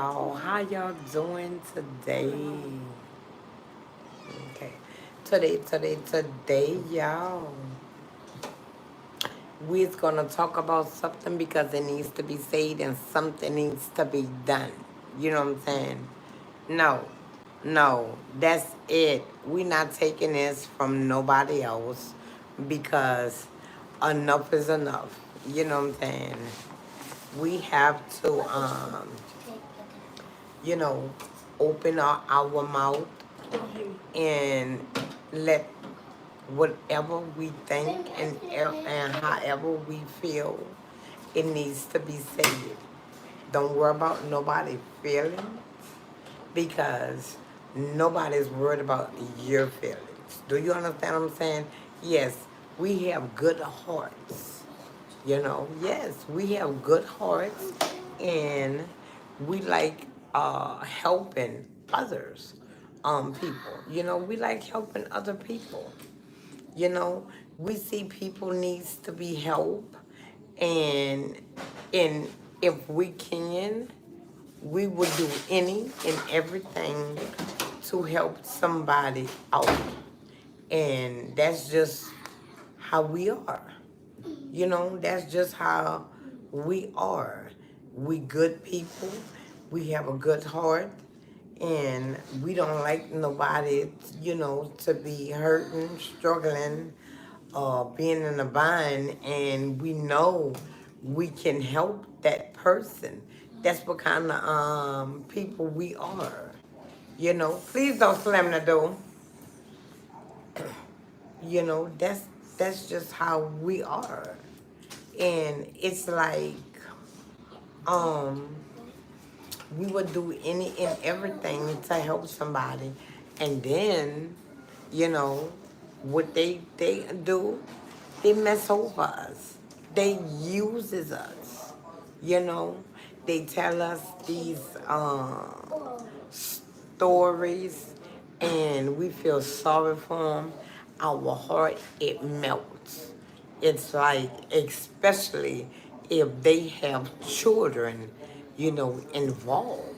Oh, how y'all doing today? Okay. Today, y'all. We're gonna talk about something because it needs to be said and something needs to be done. You know what I'm saying? No, no, that's it. We're not taking this from nobody else because enough is enough. You know what I'm saying? We have to, you know, open our mouth and let whatever we think and however we feel, it needs to be said. Don't worry about nobody feeling because nobody's worried about your feelings. Do you understand what I'm saying? Yes, we have good hearts. Yes, we have good hearts and we like helping others, people. We like helping other people. You know, we see people needs to be helped, and and if we can, we would do any and everything to help somebody out, and that's just how we are. That's just how we are. We good people. We have a good heart, and we don't like nobody, to be hurting, struggling, being in a bind, and we know we can help that person. That's what kind of people we are. Please don't slam the door. That's just how we are, and it's like um we would do any and everything to help somebody, and then you know what they do, they mess over us, they uses us, you know they tell us these stories, and we feel sorry for them. Our heart, it melts. It's like, especially if they have children, involved.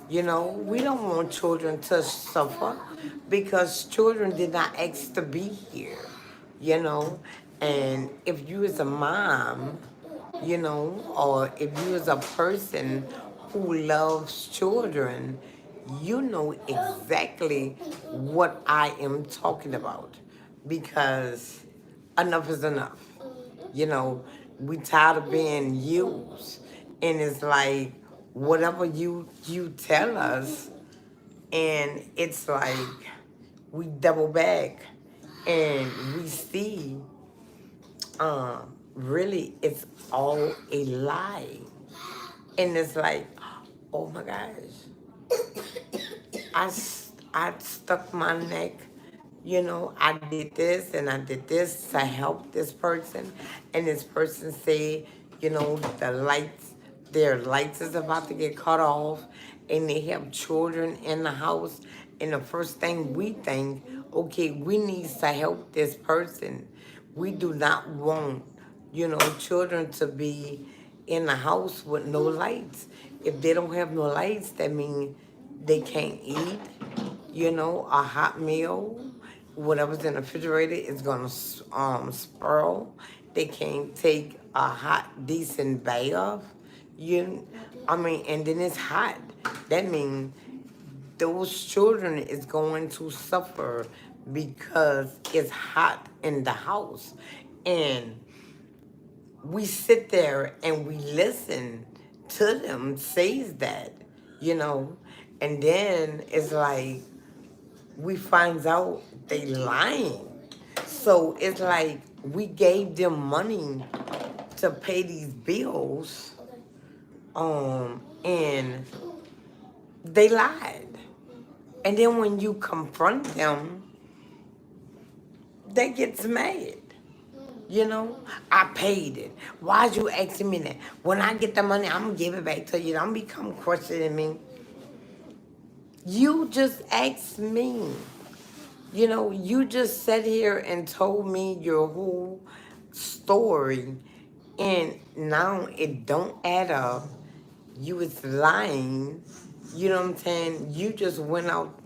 We don't want children to suffer because children did not ask to be here, you know. And if you as a mom, or if you as a person who loves children, you know exactly what I am talking about because enough is enough. You know, we tired of being used, and it's like whatever you tell us, and it's like we double back, and we see, really it's all a lie, and it's like, oh my gosh, I stuck my neck. I did this and I did this to help this person, and this person say, their lights is about to get cut off, and they have children in the house, and the first thing we think, okay, we need to help this person. We do not want, children to be in the house with no lights. If they don't have no lights, that means they can't eat, a hot meal. Whatever's in the refrigerator is gonna spoil. They can't take a hot, decent bath. And then it's hot. That means those children is going to suffer because it's hot in the house. And we sit there and we listen to them says that, you know, and then it's like we finds out they lying. So it's like we gave them money to pay these bills, and they lied. And then when you confront them, they get mad. I paid it. Why'd you asking me that? When I get the money, I'm gonna give it back to you. Don't become questioning me. You just asked me. You just sat here and told me your whole story, and now it don't add up. You was lying. You know what I'm saying? You just went out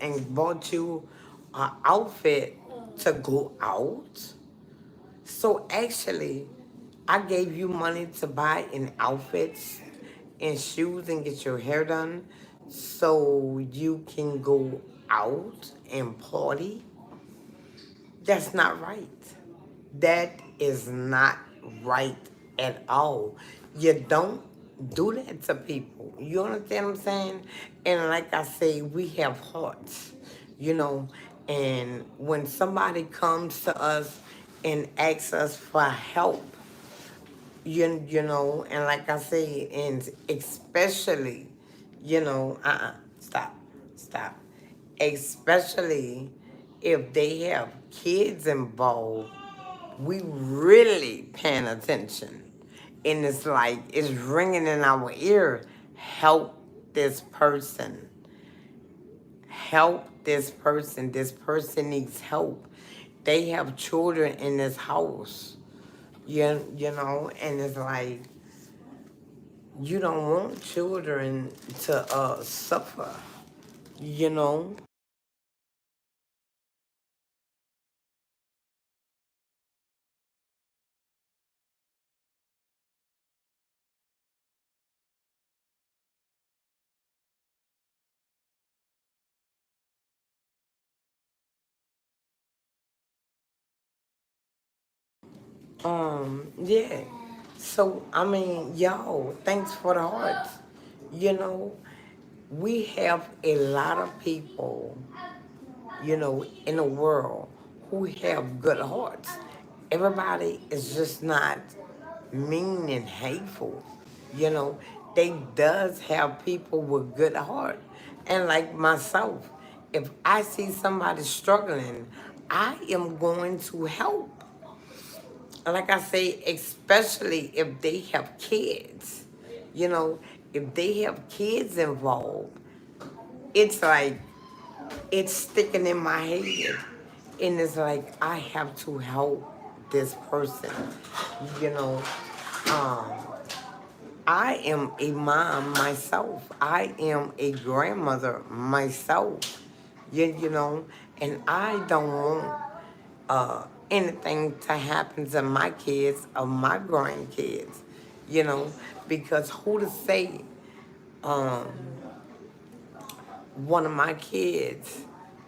and bought you an outfit to go out. So actually, I gave you money to buy in outfits and shoes and get your hair done so you can go out and party. That's not right. That is not right at all. You don't do that to people. You understand what I'm saying? And like I say, we have hearts, you know. And when somebody comes to us and asks us for help, you know, and like I say, and especially, stop, stop. Especially if they have kids involved, we really paying attention. And it's like, it's ringing in our ear. Help this person. Help this person. This person needs help. They have children in this house. You know, and it's like, you don't want children to suffer, you know? Yeah. So, I mean, y'all, thanks for the hearts. You know, we have a lot of people, you know, in the world who have good hearts. Everybody is just not mean and hateful. You know, they does have people with good heart. And like myself, if I see somebody struggling, I am going to help. Like I say, especially if they have kids. You know, if they have kids involved, it's like it's sticking in my head. And it's like I have to help this person. You know, um, I am a mom myself. I am a grandmother myself. You know, and I don't want anything to happen to my kids or my grandkids, you know, because who to say um, one of my kids,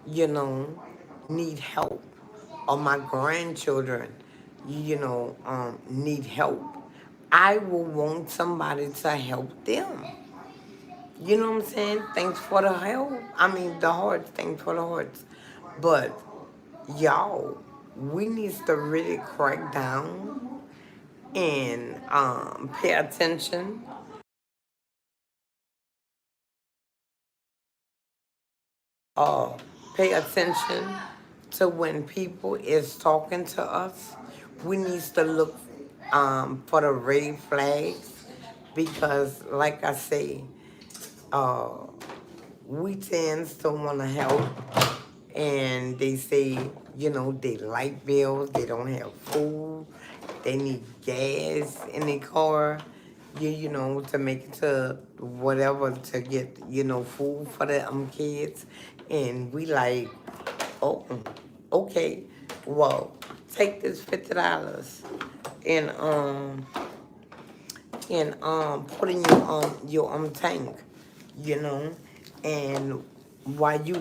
you know, need help or my grandchildren, need help. I will want somebody to help them. You know what I'm saying? Thanks for the help. I mean, the hearts. Thanks for the hearts. But y'all, we need to really crack down and pay attention. Uh, Pay attention to when people is talking to us. We need to look for the red flags because, like I say, uh, we tend to want to help, and they say, you know, they light bills, they don't have food, they need gas in their car, you know, to make it to whatever to get, you know, food for the kids, and we like, oh, okay, well, take this $50 and put in your tank, you know, and while you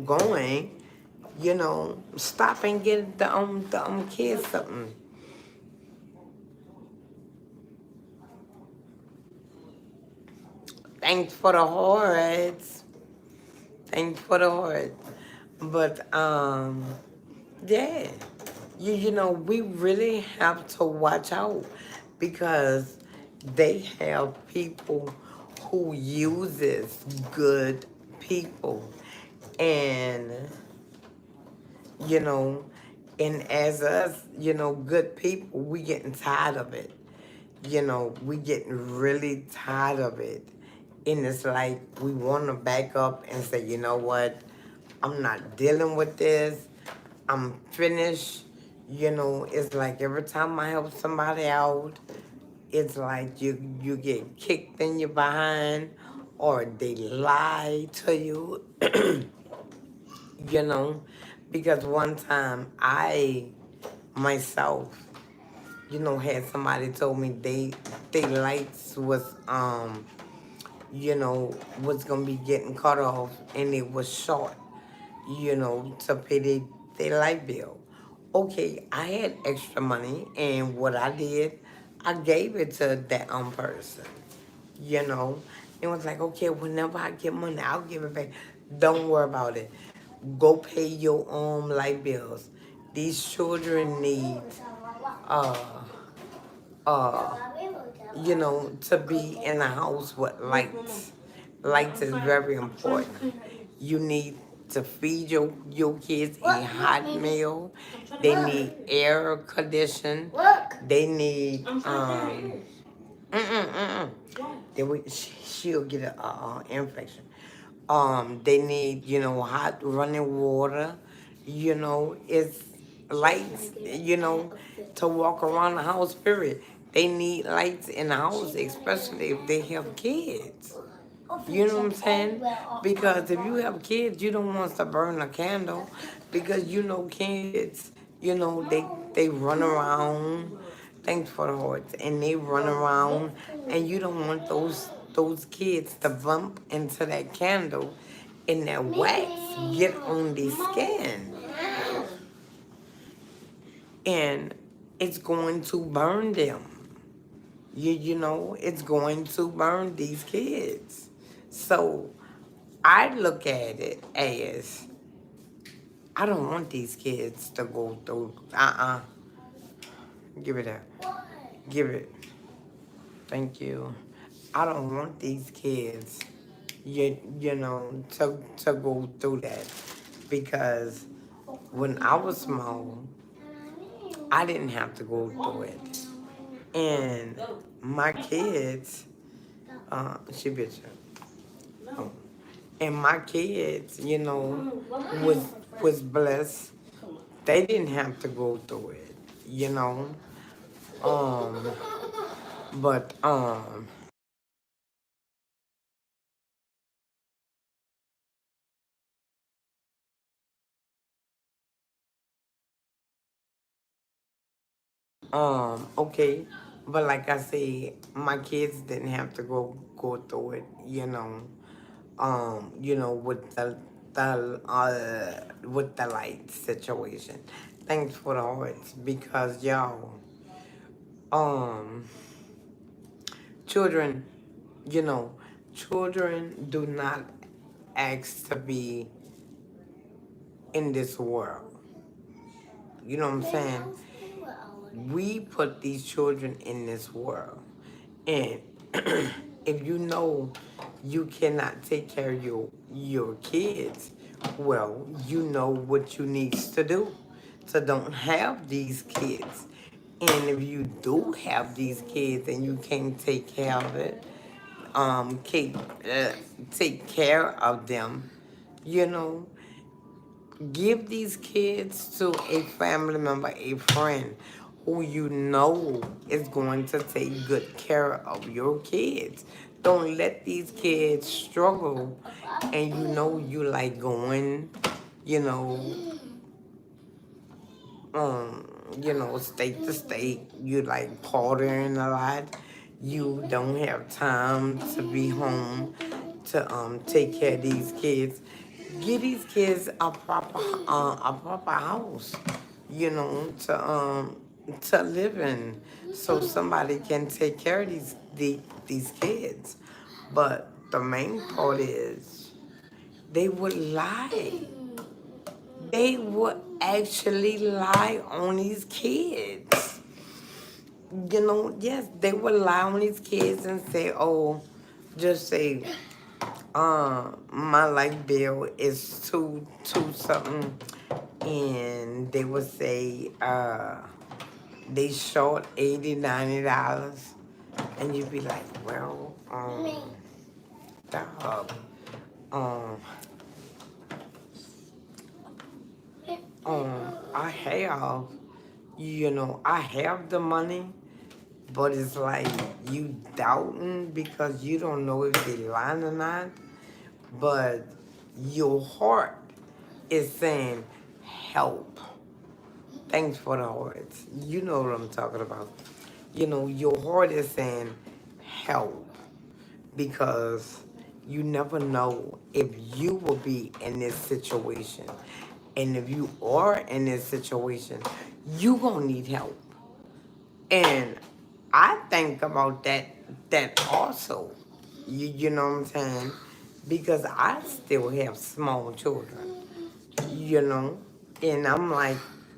going, you know, stop and get the kids something. Thanks for the hearts. Thanks for the heart. But yeah. You know, we really have to watch out because they have people who uses good people. And you know, and as us, you know, good people, we getting tired of it. You know, we getting really tired of it. And it's like we want to back up and say, you know what, I'm not dealing with this. I'm finished. You know, it's like every time I help somebody out, it's like you get kicked in your behind, or they lie to you, you know. Because one time I myself, had somebody told me they lights was was gonna be getting cut off, and it was short, to pay their light bill. Okay, I had extra money, and what I did, I gave it to that person, you know. It was like, okay, whenever I get money, I'll give it back. Don't worry about it. Go pay your own light bills. These children need uh uh to be in a house with lights. Lights is very important. You need to feed your kids a hot meal. They need air condition. They need she'll get a infection. They need hot running water. It's lights. To walk around the house. Period. They need lights in the house, especially if they have kids. You know what I'm saying? Because if you have kids, you don't want to burn a candle, because kids, they run around. Thanks for the hearts, and they run around, and you don't want those kids to bump into that candle, and that wax get on their skin, and it's going to burn them. It's going to burn these kids. So I look at it as, I don't want these kids to go through. Give it up. Give it. Thank you. I don't want these kids, to go through that, because when I was small, I didn't have to go through it, and my kids, she bitch. Oh. And my kids, was blessed. They didn't have to go through it, you know. Um, but okay. But like I say, my kids didn't have to go through it, with the light situation. Thanks for the hearts, because y'all, um, children, you know, children do not ask to be in this world. You know what I'm saying? We put these children in this world. And if you know you cannot take care of your kids, well, you know what you need to do. So don't have these kids. And if you do have these kids and you can't take care of it, take, take care of them, you know, give these kids to a family member, a friend who you know is going to take good care of your kids. Don't let these kids struggle, and you like going, you know, state to state. You like partying a lot. You don't have time to be home to take care of these kids. Give these kids a proper house, to live in, so somebody can take care of these kids. But the main part is, they would lie. They would actually lie on these kids. Yes, they would lie on these kids and say, oh, just say, my light bill is two something, and they would say, they short $80, $90, and you'd be like, well, dog, um, I have the money, but it's like you doubting because you don't know if they lying or not, but your heart is saying help. Thanks for the hearts. You know what I'm talking about. You know, your heart is saying help because you never know if you will be in this situation. And if you are in this situation, you gonna need help. And I think about that also. You know what I'm saying? Because I still have small children, you know? And I'm like,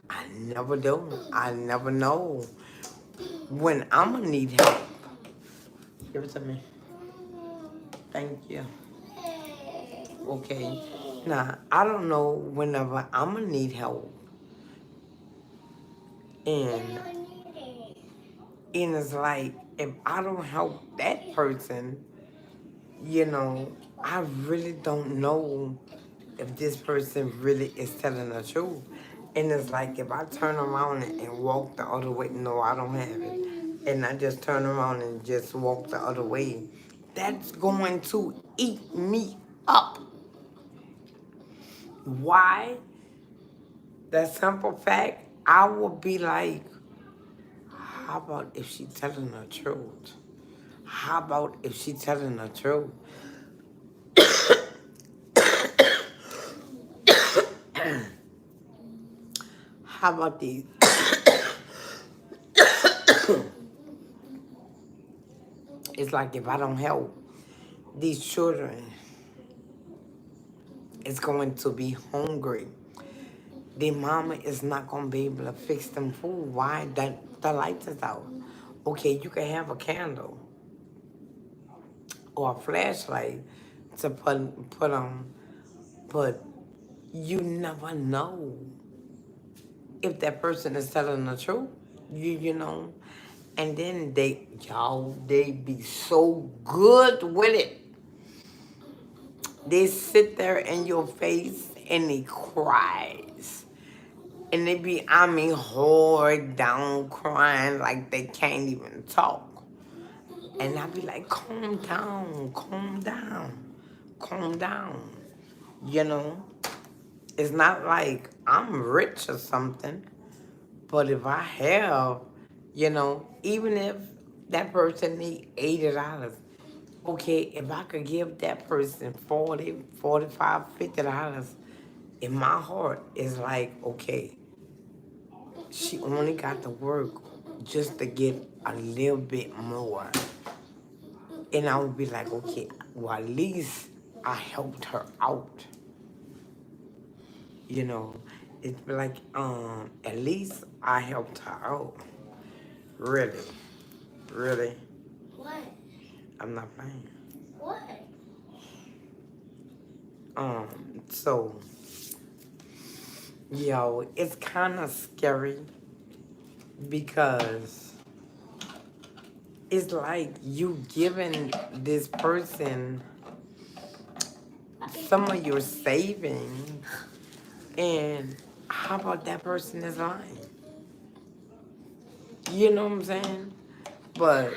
I never do. I never know when I'm gonna need help. Give it to me. Thank you. Okay. Now, I don't know whenever I'm gonna need help. And it's like, if I don't help that person, you know, I really don't know if this person really is telling the truth. And it's like, if I turn around and walk the other way, no, I don't have it. And I just turn around and just walk the other way, that's going to eat me up. Why? That simple fact, I would be like, how about if she telling the truth? How about if she telling the truth? How about these? It's like if I don't help these children, it's going to be hungry. Their mama is not going to be able to fix them food. Why? The lights is out. Okay, you can have a candle or a flashlight to put on, but you never know if that person is telling the truth. You know, and then they be so good with it. They sit there in your face and they cries. And they be, I mean, hard down crying like they can't even talk. And I be like, calm down, calm down, calm down. You know, it's not like I'm rich or something, but if I have, you know, even if that person need $80, okay, if I could give that person 40, 45, $50, in my heart is like, okay, she only got to work just to get a little bit more. And I would be like, okay, well, at least I helped her out. You know, it's like, at least I helped her out. Really, really. What? I'm not playing. What? So, yo, it's kind of scary because it's like you giving this person some of your savings, and how about that person is lying? You know what I'm saying? But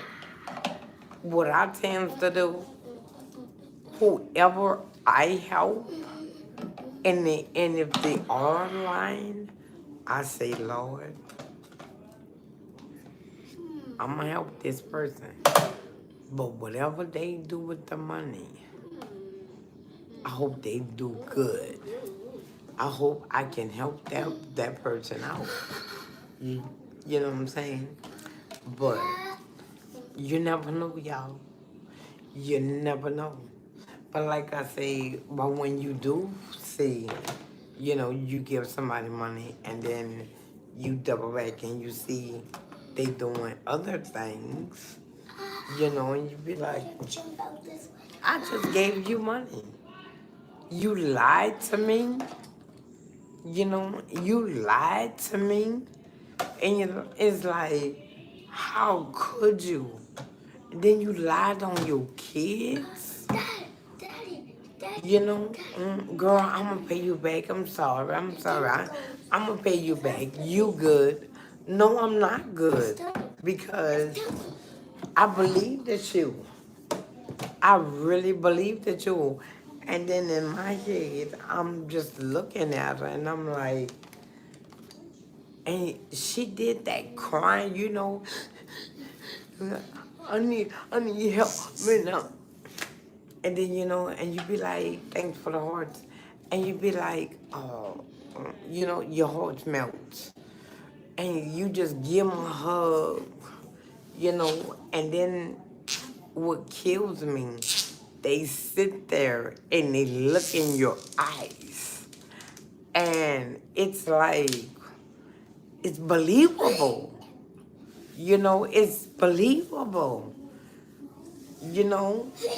what I tend to do, whoever I help, and if they are lying, I say, Lord, I'm gonna help this person. But whatever they do with the money, I hope they do good. I hope I can help that person out. You know what I'm saying? But you never know, y'all. You never know. But like I say, but when you do see, you know, you give somebody money and then you double back and you see they doing other things, you know, and you be like, I just gave you money. You lied to me. You know, you lied to me. And it's like, how could you? Then you lied on your kids. You know, girl, I'm gonna pay you back. I'm sorry. I'm going to pay you back. You good. No, I'm not good. because I believe that you. I really believe that you. And then in my head, I'm just looking at her and I'm like, and she did that crying, I need help right now. And then, and you be like, thanks for the hearts. And you be like, oh, your heart melts. And you just give them a hug, and then what kills me, they sit there and they look in your eyes. And it's like, it's believable. It's believable,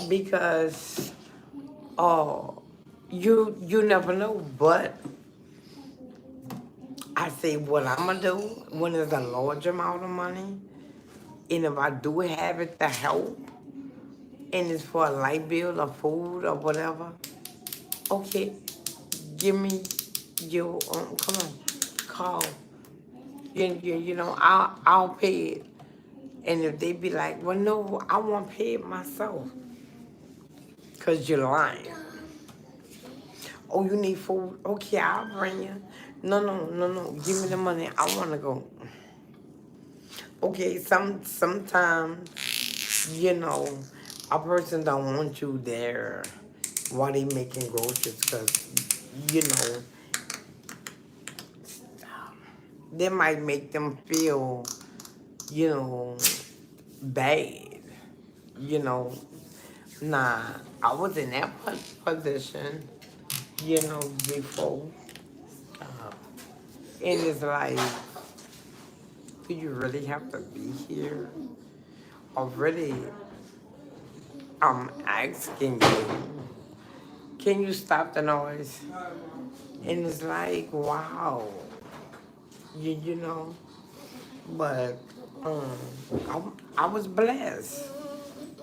because oh, you never know. But I say what I'm gonna do when there's a large amount of money, and if I do have it to help, and it's for a light bill or food or whatever, okay, give me your come on, call. I'll pay it. And if they be like, well, no, I want to pay it myself, because you're lying. Oh, you need food? Okay, I'll bring you. No, no, no, no. Give me the money. I want to go. Okay, sometimes, a person don't want you there while they making groceries because, you know, they might make them feel, you know, bad. You know, nah, I was in that position, before. Uh, and it's like, do you really have to be here? Already, I'm asking you, can you stop the noise? And it's like, wow, you know, but um, I was blessed,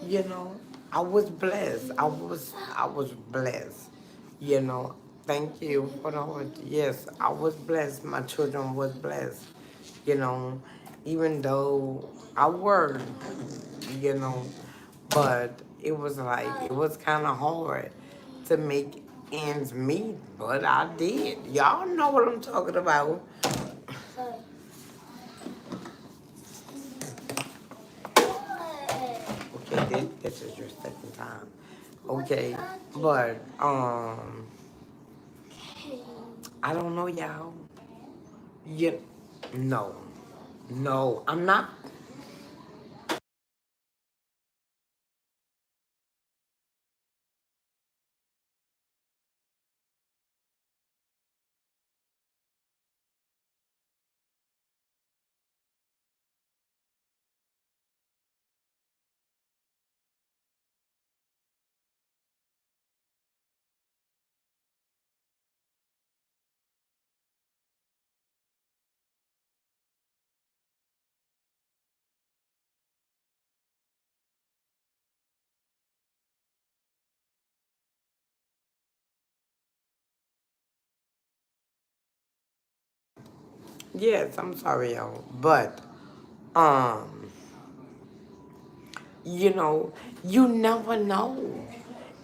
you know, I was blessed. I was blessed, you know. Thank you for the word. Yes, I was blessed. My children was blessed, you know, even though I worked, you know, but it was kind of hard to make ends meet, but I did. Y'all know what I'm talking about. Okay, this is your second time. Okay, but I don't know, y'all. You, no, no, I'm not. Yes, I'm sorry, y'all, but um, you know, you never know.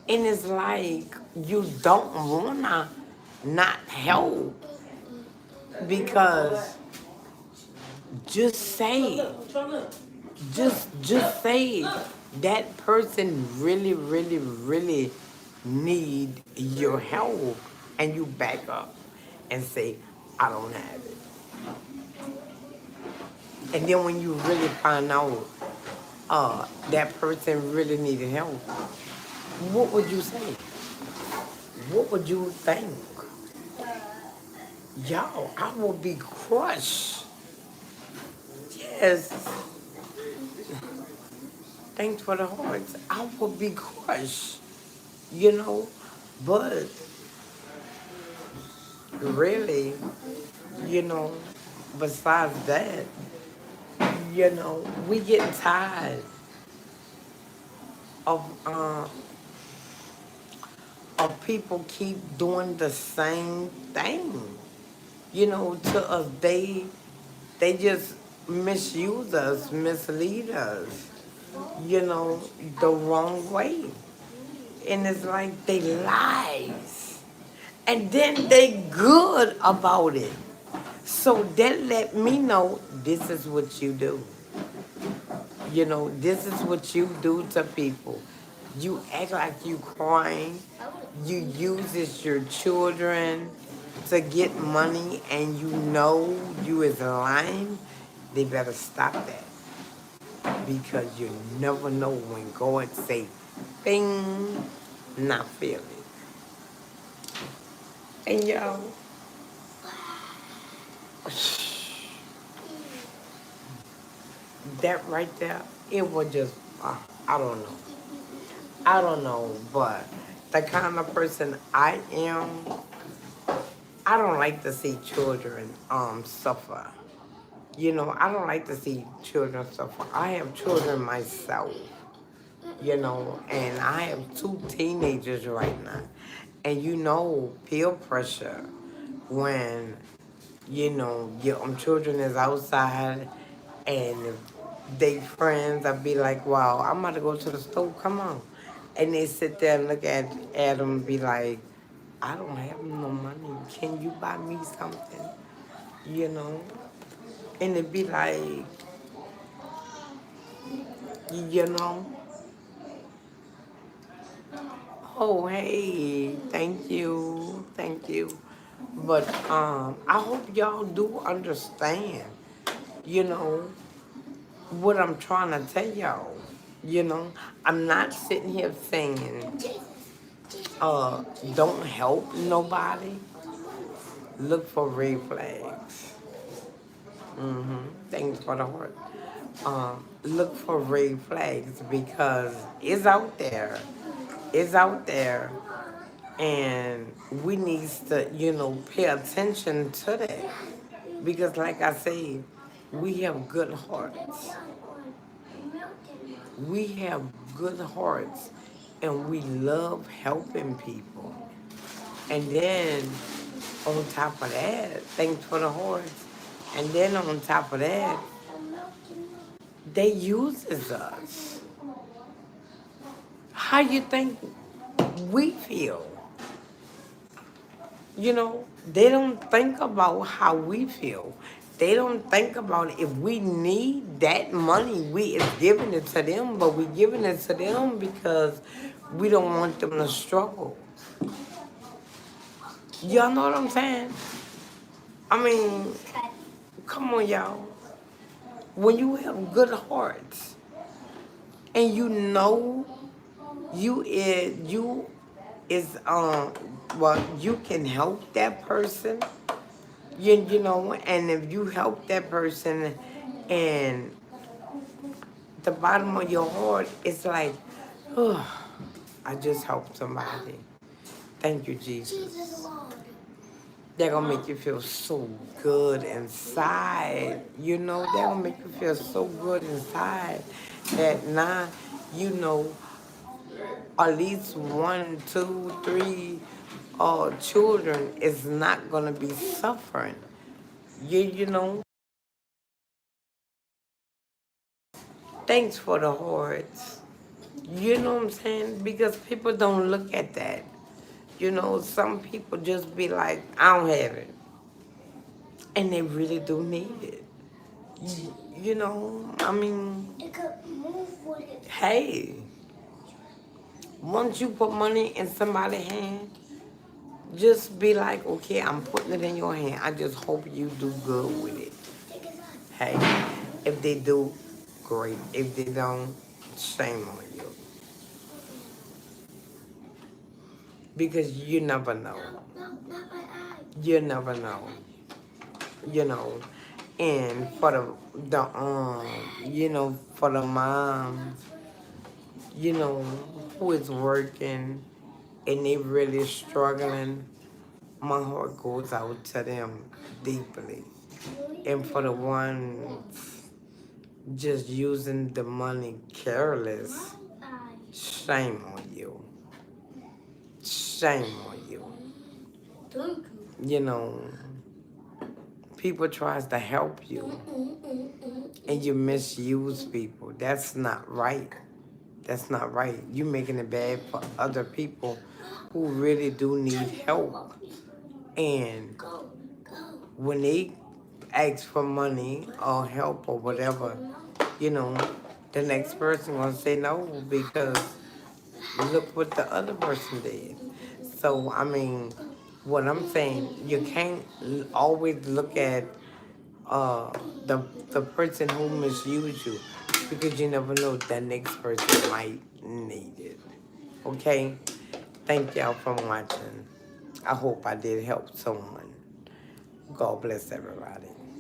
And it's like you don't wanna not help because just say it. Just say it. That person really, really, really need your help, and you back up and say, I don't have it. And then when you really find out that person really needed help, what would you say? What would you think? Yo, I will be crushed. Yes, thanks for the hearts. I will be crushed, you know. But really, you know, besides that, we getting tired of people keep doing the same thing. To us, they just misuse us, mislead us, the wrong way. And it's like they lies. And then they good about it. So that let me know this is what you do. This is what you do to people. You act like you crying. You uses your children to get money and you is lying. They better stop that. Because you never know when God say, bing, not feel it. And that right there, it was just, I don't know. I don't know, but the kind of person I am, I don't like to see children suffer. I don't like to see children suffer. I have children myself, and I have two teenagers right now. And peer pressure when, your children is outside and they friends, I'd be like, wow, I'm about to go to the store, come on. And they sit there and look at them and be like, I don't have no money. Can you buy me something? You know? And it'd be like, you know, oh, hey, thank you, thank you. But I hope y'all do understand, you know, what I'm trying to tell y'all. I'm not sitting here saying, don't help nobody. Look for red flags. Thanks for the heart. Look for red flags because it's out there. It's out there. And we need to, pay attention to that. Because like I said, we have good hearts. We have good hearts and we love helping people. And then on top of that, thanks for the hearts. And then on top of that, they uses us. How you think we feel? They don't think about how we feel. They don't think about if we need that money, we is giving it to them, but we giving it to them because we don't want them to struggle. Y'all know what I'm saying? I mean, come on, y'all. When you have good hearts and you can help that person. And if you help that person and the bottom of your heart is like, oh, I just helped somebody. Thank you, Jesus. They're gonna make you feel so good inside. They're gonna make you feel so good inside that now, you know, at least 1, 2, 3 children is not gonna be suffering. You know. Thanks for the hearts. You know what I'm saying? Because people don't look at that. Some people just be like, I don't have it. And they really do need it. I mean, hey, once you put money in somebody's hand, just be like, okay, I'm putting it in your hand. I just hope you do good with it. Hey, if they do, great. If they don't, shame on you. Because you never know. You never know. And for for the moms, who is working and they really struggling, my heart goes out to them deeply. And for the ones just using the money careless, shame on you. Shame on you. You know, people tries to help you and you misuse people. That's not right. That's not right. You making it bad for other people who really do need help. And when they ask for money or help or whatever, you know, the next person gonna say no because look what the other person did. So I mean, what I'm saying, you can't always look at uh, the person who misused you because you never know that next person might need it. Okay? Thank y'all for watching. I hope I did help someone. God bless everybody.